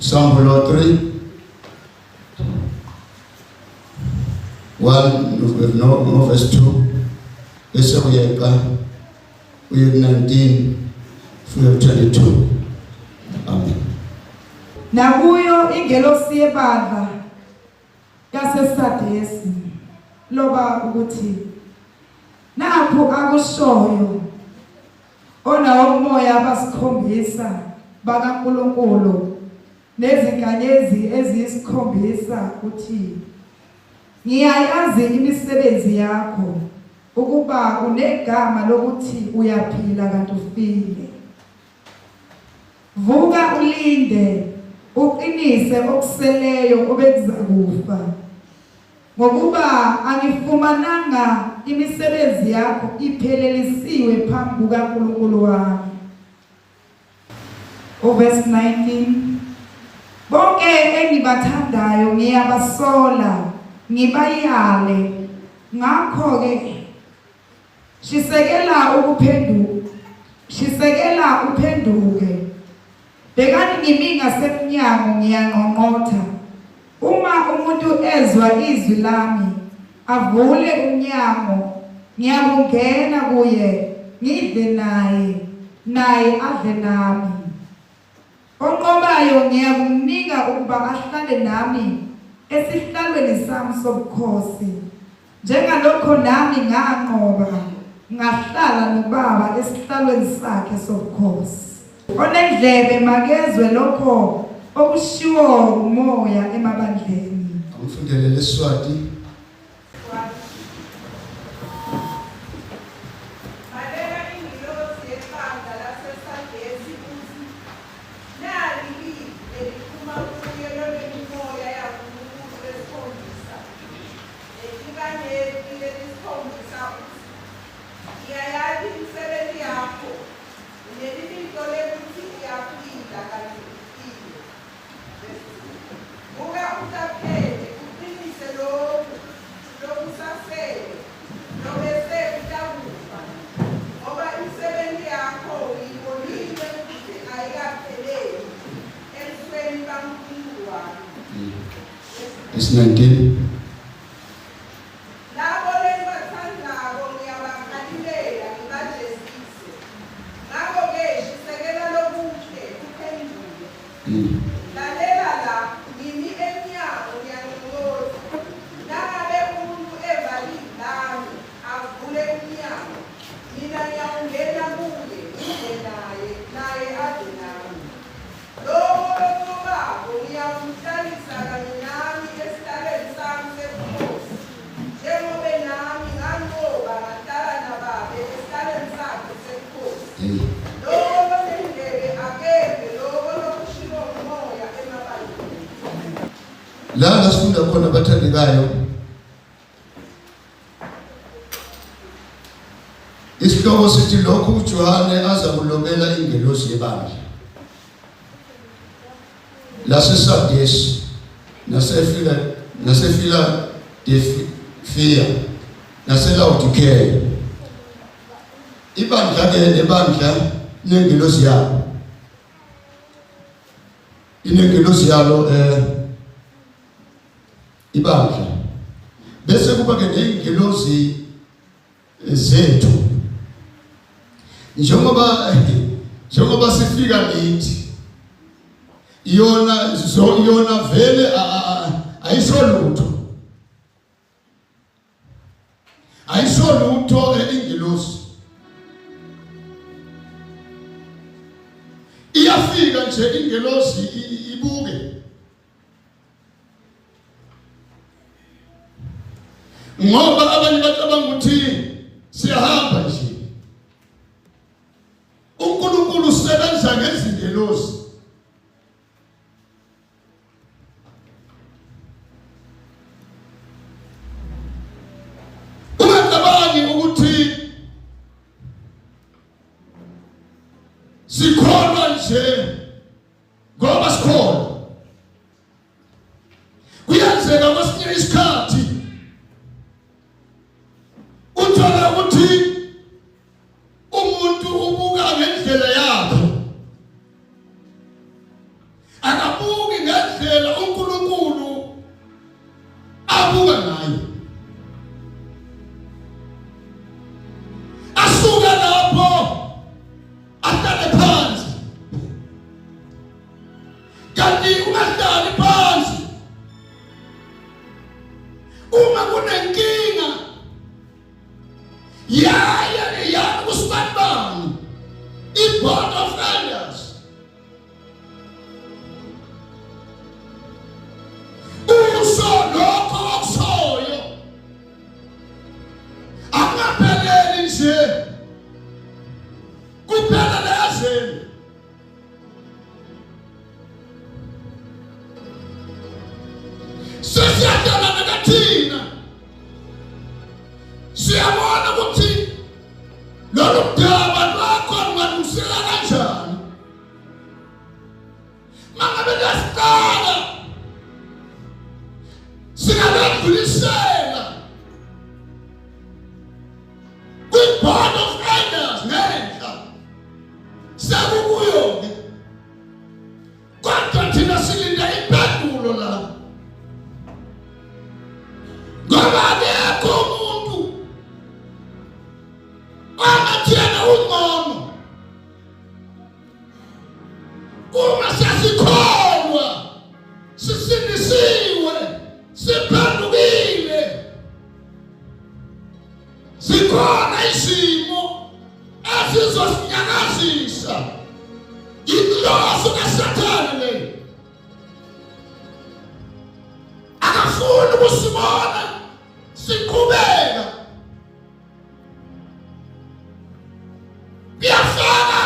Psalm 3, 1 no verse 2. Bese kuyeka uye 19 kuye 22. Amen. Nakuyo ingelosi yebandla yaseSardesi loba ukuthi napho akushoyo onawo umoya abasikhombisa bakaNkulunkulu nezinkanyezi eziyisikhombisa uthi ngiyayazi imisebenzi yakho ukuba unegama lokuthi uyaphila kanti ufile. Vuka ulinde uqinise okuseleyo obekuzakufa ngokuba angifumananga imisebenzi yakho iphelelisiwe phambi kukaNkulunkulu wami. Verse 19. Bonke engibathandayo ngiyabasola ngibayale ngakho ke shisekela uphenduke. Bekani ngimi ngasemnyango ngiyangqongqotha. Uma umuntu ezwa izwi lami avule umnyango ngiyakungena kuye ngidle naye adle nami. Onqobayo ngiyakumnika ukuba ahlale nami esihlalweni sami sobukhosi njengalokho nami nganqoba ngahlala noBaba esihlalweni sakhe sobukhosi. Onendlebe makezwe lokho okushiwo umoya emabandleni. Angifundele leSwati. Verse 19. La sifunda khona abathandekayo isihloko sithi lokhu uJohane azakulobela ingelosi yebandla laseSardesi naseFiladelfia naseLaodicea. Ibandla ke nebandla nengelosi yalo inengelosi yalo ibandla bese kuba ke neingelosi zethu njengoba sifika lithi yona vele ayisolutho ingelosi iyafika nje ingelosi ibuke ngoba abanye bacabanga ukuthi siyahamba nje. uNkulunkulu usebenza ngezingelosi. Ungacabangi ukuthi sikholwa nje ngoba sikholwa. Kuyenzeka kwesinye isikhathi uthola ukuthi umuntu ubuka ngendlela yakhe akabuki ngendlela uNkulunkulu abuka ngayo. Asuka lapho ahlale phansi. Kanti ungahlali phansi uma kunenkinga yaya kusibani i-board of elders usho lokho okusoyo akungapheleli nje kuphela lezeni sesiyadala nakathina siyabona ukuthi lolu daba lwakho lungalungiseka kanjani. Mangabe lasiqala singaledlulisela kwi-board of elders ngenhla sekukuyo-ke, kodwa thina silinda impendulo la ngoba akekho umuntu angathena ungcono uma sesikholwa sisindisiwe siphendukile zikhona izimo ezizosinyakazisa inhloso kaSathane le akafuni ukusibona siqhubeka biyafaka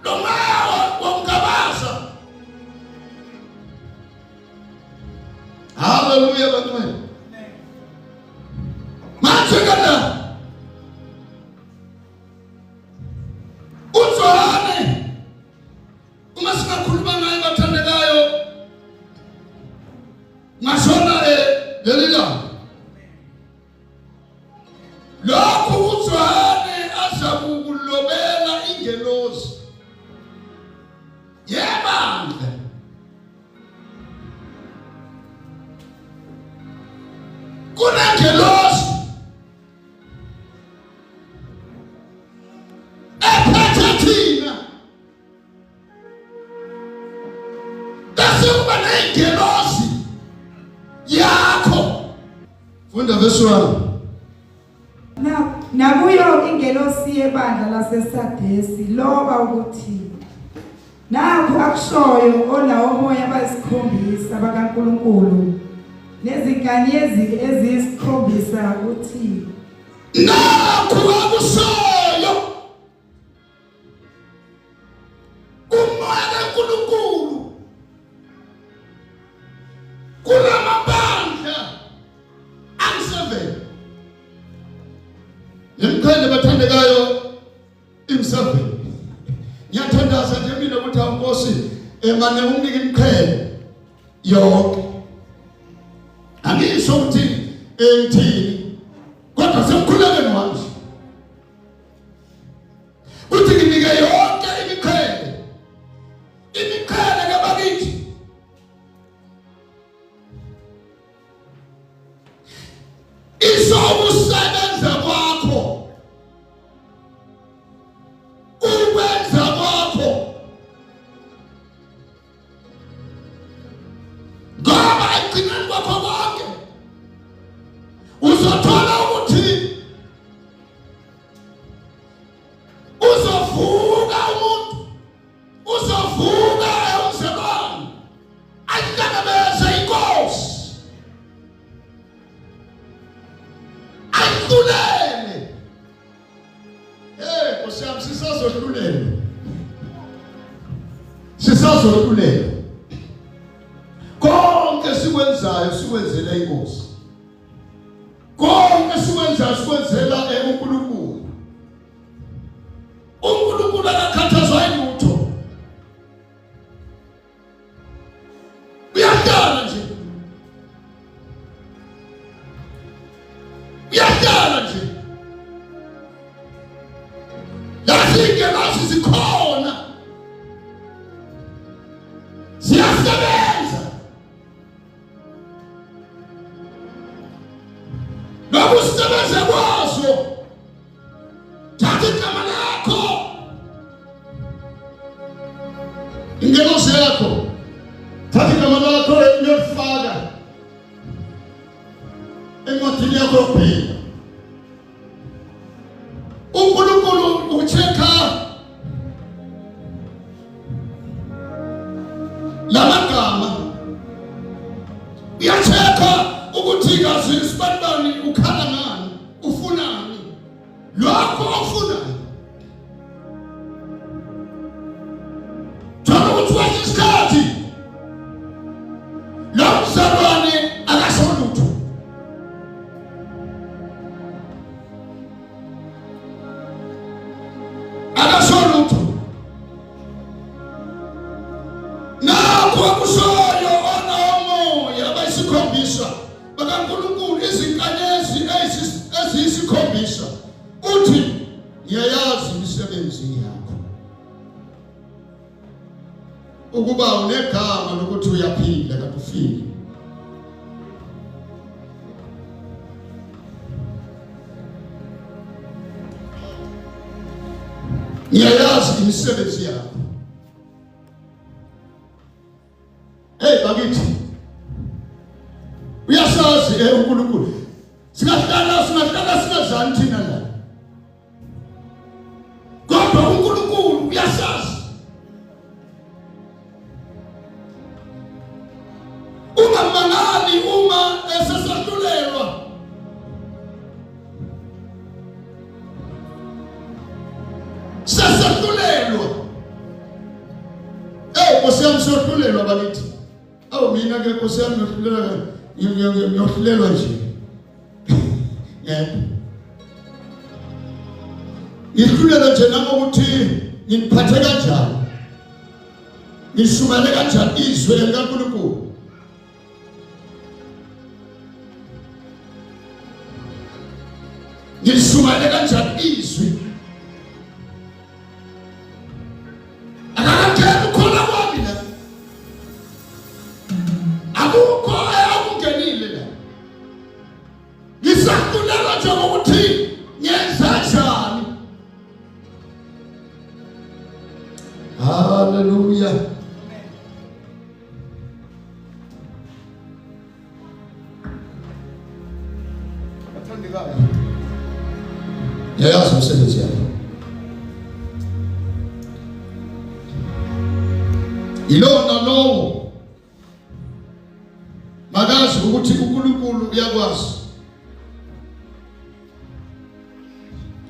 lo moya womgabaza. Haleluya bantwana. Manje kana uJohane uma singakhuluma ngaye bathandekayo ngashona leli langa lokhu uJohane azakulobela ingelosi yebandla kunengelosi ephethe thina bese kuba nengelosi yakho. Funda verse 1. Nakuyo ingelosi yebandla laseSadesi loba ukuthi nakho akushoyo olawo moya abayisikhombisa bakaNkulunkulu nezinkanyezi eziyisikhombisa ukuthi nakho akushoyo umoya kaNkulunkulu kulamabandla angu-7. Yemkhanda bathandekayo imsaveni ngiyathandaza nje mina ukuthi awunkosi emane unginike imqhele yonke angisho ukuthi ngithini kodwa semkhuleke manje uthi nginike yonke imiqhele kabakithi izokusebenza kwakho ukwenza kwakho ngoba ekugcineni kwakho konke uzothola ukuthi uzovuka umuntu uzovuka umzekwane ayihlangabeze inkosi ayihlulele. Nkosi yami sisazodlulela konke sikwenzayo sikwenzela inkosi, konke sikwenzayo sikwenzela uNkulunkulu. uNkulunkulu akakhathazwa yilutho, uyahlala nje lazingelosi zikhona ziyasebenza nokusebenza kwazo. Thatha igama lakho, ingelosi yakho, thatha igama lakho uyofaka encwadini yakho yokuphila. uNkulunkulu ucheka lamagama, uyacheka ukuthi kazi isibanibani ukhala ngani, ufunani lokho ofunayo. Thola ukuthi wenye isikhathi lo mzalwane akasho lutho. Nakho akushoyo ona umoya abayisikhombisa bakaNkulunkulu izinkanyezi eziyisikhombisa. Uthi ngiyayazi imisebenzi yakho, ukuba unegama lokuthi uyaphila kanti ufile. Ngiyayazi imisebenzi yakho. Hey bakithi, uyasazi uNkulunkulu. Singahlala singazani thina la. Kodwa uNkulunkulu uyasazi. Ungamangali uma esesahlulelwa. Sesahlulelwa. Nkosi yami sohlulelwa bakithi. Mina ke Nkosi yami ngiyohlulelwa nje. Yebo. Ngihlulelwa nje nangokuthi ngiphathe kanjani. Ngishumayele kanjani izwi likaNkulunkulu. Ngishumayele kanjani izwi. Akakhetha khona kwami la. Akukho akungenile la. Ngisahlulelwa nje ngokuthi ngenza njani. Hallelujah. Athandekayo. Yayazi umsebenzi yakho. Ilona lowo makazi ukuthi uNkulunkulu uyakwazi.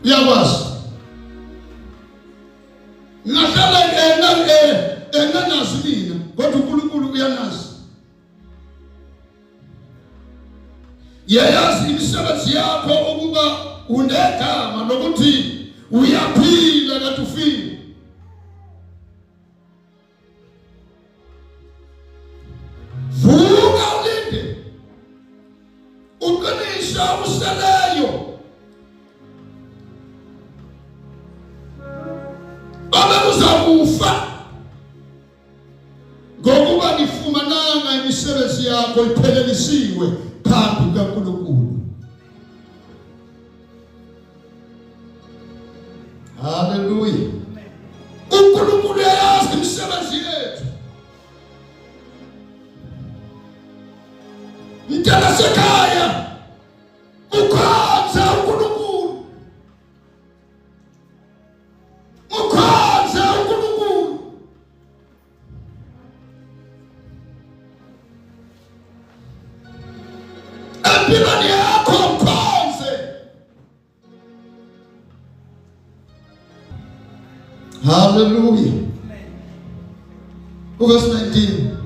Uyakwazi. Ngahlala enganazi mina, kodwa uNkulunkulu uyanazi. Yayazi imisebenzi yakho ukuba unegama lokuthi uyaphila kanti ufile. Vuka ulinde. Uqinisha useleyo. Uzakufa ngokuba nifumananga imisebenzi yakho iphelelisiwe phambi kaNkulunkulu. Hallelujah. uNkulunkulu uyayazi imisebenzi yethu. Ngicela sekhaya ukhonza uNkulunkulu. Empilweni yakho mkhonze. Hallelujah. Verse 19.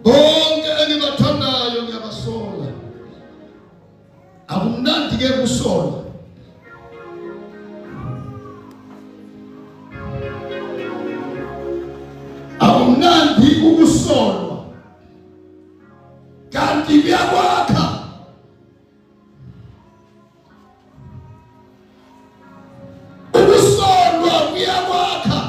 Bonke engibathandayo ngiyabasola. Akumnandi ke kusola. Akumnandi ukusolwa. Kanti kuyakwakha. Ukusolwa kuyakwakha.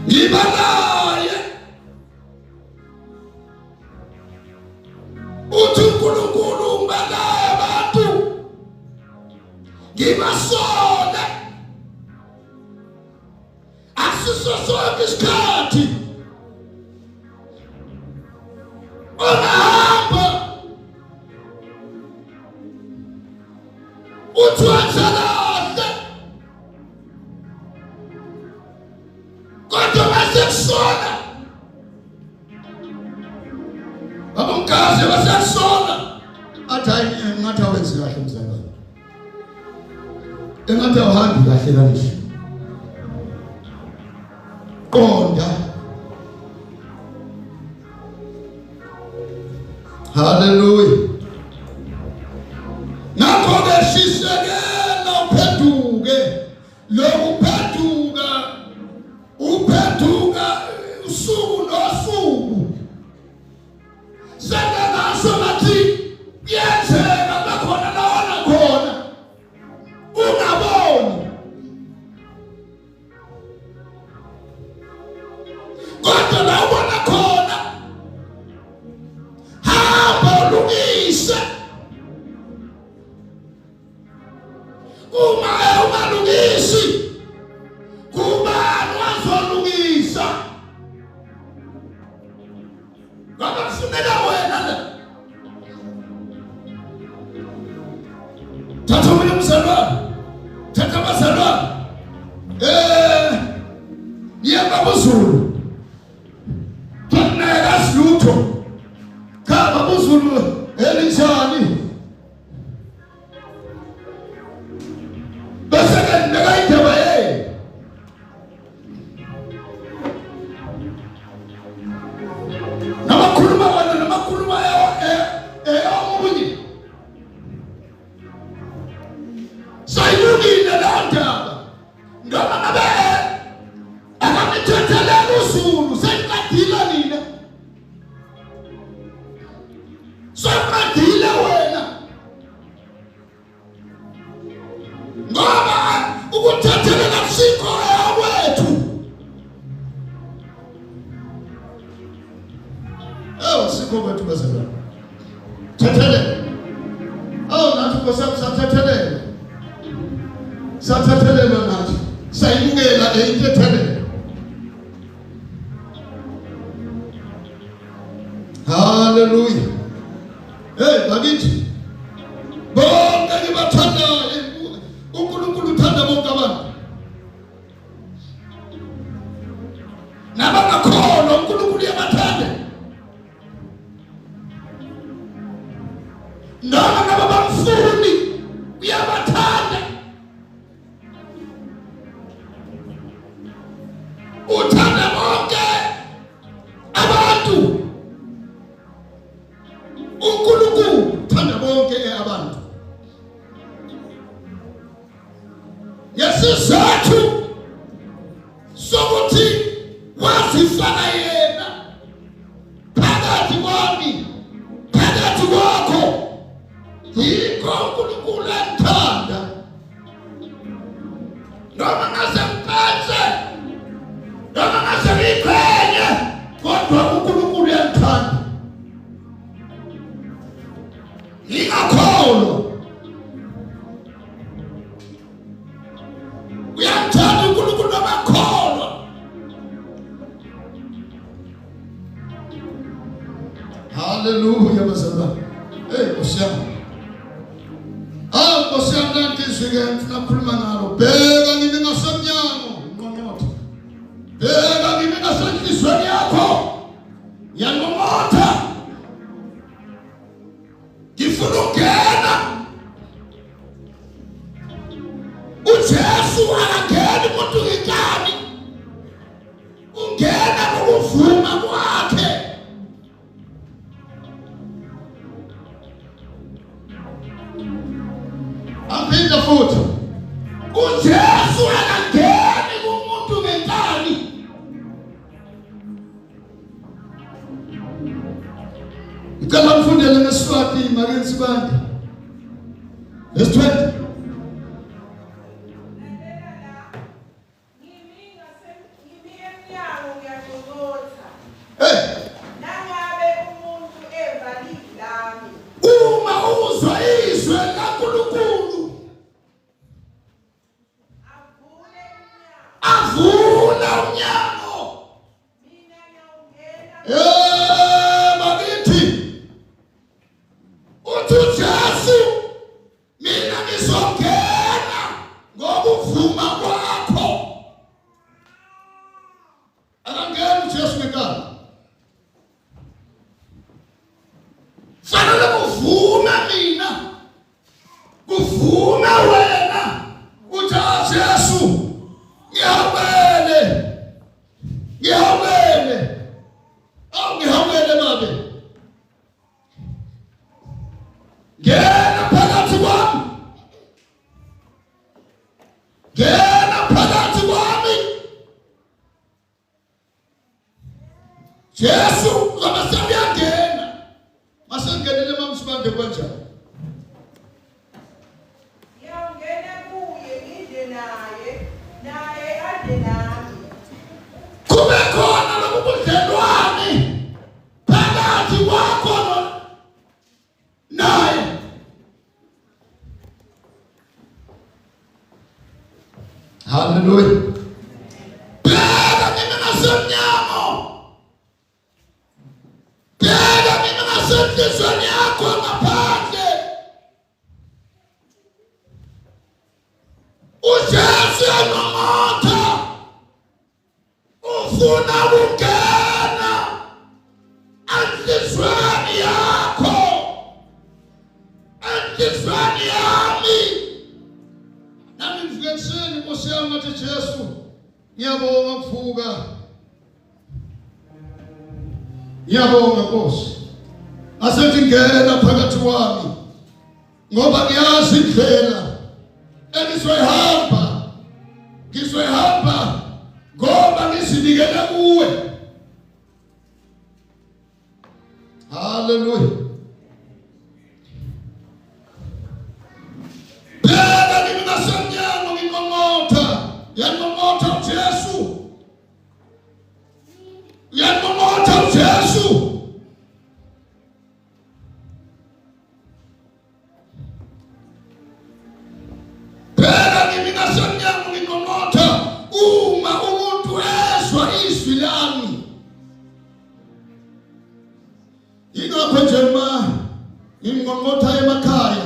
ibalaye uthi uNkulunkulu umbalaye abantu ngibasole asiso sonke isikhathi ungahamba uthi wenzalahle kodwa basekusona abongazi basekusona athi hayi ngathi awenzi kahle umzalwane engathi awuhambi kahle kanje qonda. Hallelujah. Ngakho-ke sisekela uphenduke lokuphenduka uphenduka usuku nosuku sengaso ngathi kuyenzeka bakhona lawana khona ungaboni kodwa la ubona khona hamba ulungise uma ungalungisi kubani wazolungisa ngoba kufuneka wena le thatha mina mzalwane thatha abazalwane yeba buzulu lutho khaba buzulu elinjani bese ke ndakayidaba namakhuluma wena namakhuluma omunye sayilungile la ndaba ngoba ngabe akamthethelele uZulu sekadila nina sakadile wena ngoba ukuthathelela kusikho wethu sikho wethu bazalwane thathelele nathi kusathathelele sathathelele nathi sayibukela eyithethelele. Hallelujah. Bakithi bonke ngibathanda uNkulunkulu uthanda bonke abantu nabangakholwa uNkulunkulu uyabathanda noma bamfuni uyabathanda uthanda bonke abantu uNkulunkulu uthanda bonke abantu yesizathu sokuthi wazifaka yena phakathi kwami phakathi kwakho yikho uNkulunkulu ethanda noma ngasemphetse noma ngasemiphenye kodwa uNkulunkulu ethanda ingakholwa uyathanda uNkulunkulu nabakholwa. Hallelujah bazalwane. Osiyami Osiyami nantisike ngifuna ukukhuluma ngalo bheka ngimi ngasemnyango nqonqotha bheka ngimi ngasenhlizweni yakho yanqonqotha ngifuna ukungena uJesu akangeni umuntu ngikani ungena ngokuvuma kwakhe aphinda futhi uJesu akangeni kumuntu ngekani ngicela mfundele ngeSwati makenzi bantu verse 20 ngimi emnyango Jesu abasabiyangena masengenele mamsibande kanjani yangena kuye ngide naye ade nami kube khona lokubudlelwane phakathi kwakho naye. Hallelujah. Bheka mina ngasemnyango, bheka mina ngasenhlizweni yakho ngaphandle. uJesu yanqomatha ufuna ukungena enhlizweni yakho, enhlizweni yami. Nami ngivuke ekuseni Nkosi yami ngathi Jesu ngiyabonga kuvuka, ngiyabonga Nkosi asethi ngena phakathi kwami ngoba ngiyazi indlela ngizoyihamba ngoba ngizinikele kuwe. Hallelujah. Bheka kimi ngasemnyango nginqongqotha, yanqongqotha uJesu, yanqongqotha uJesu. Bheka kimi ngasemnyango nginqongqotha, uma umuntu ezwa izwi lami. Ingakho nje nginqongqotha emakhaya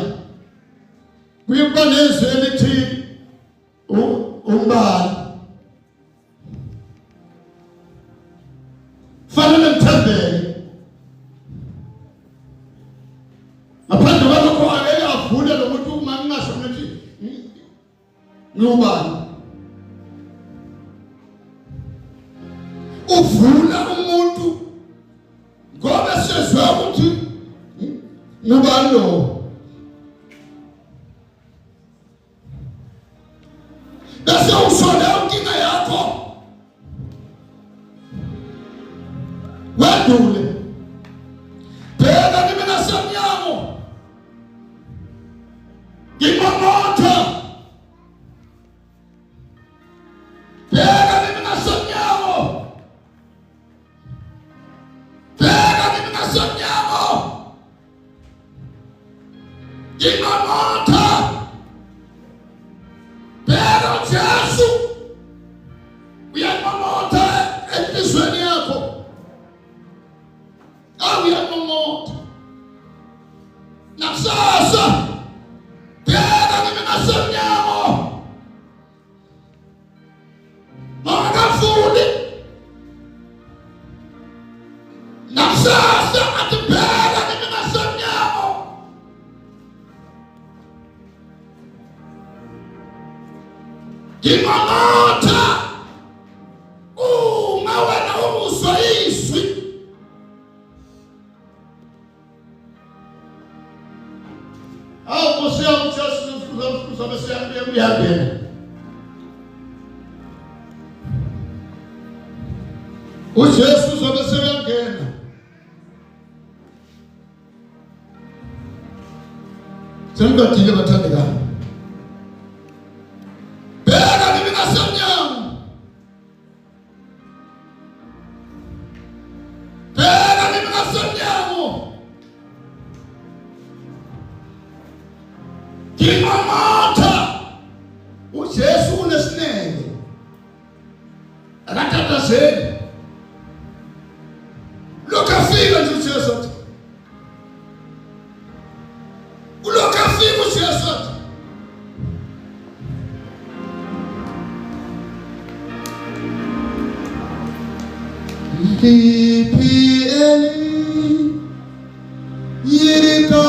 kuyeba nezwi elithi umbani fanele ngithembeke ngaphandle kwalokho angeke avule lo muntu uma ngingasho ngithi ngubani. Uvula umuntu ngoba sezwe ukuthi ngubani lo. Bese usole inkinga yakho wedule. Bheka kimi ngasemnyango nginqongqotha, bheka kimi ngasemnyango, bheka kimi ngasemnyango nginqongqotha. Bheka uJesu uyanqongqotha enhlizweni yakho, awuyanqongqotha nakusasa. Bheka kimi ngasemnyango ungakavuli nakusasa, athi bheka kimi ngasemnyango. Nginqongqotha uma wena uzwa izwi. Nkosi yami Jesu uzobe seyangena. uJesu uzobe seyangena. Sengigadile bathandekayo. Bheka kimi ngasemnyango, bheka kimi ngasemnyango nginqongqotha. uJesu unesineke akatatazeli. Lokhu afika nje uJesu athi, ulokhu afika uJesu athi Lipi eli yikamala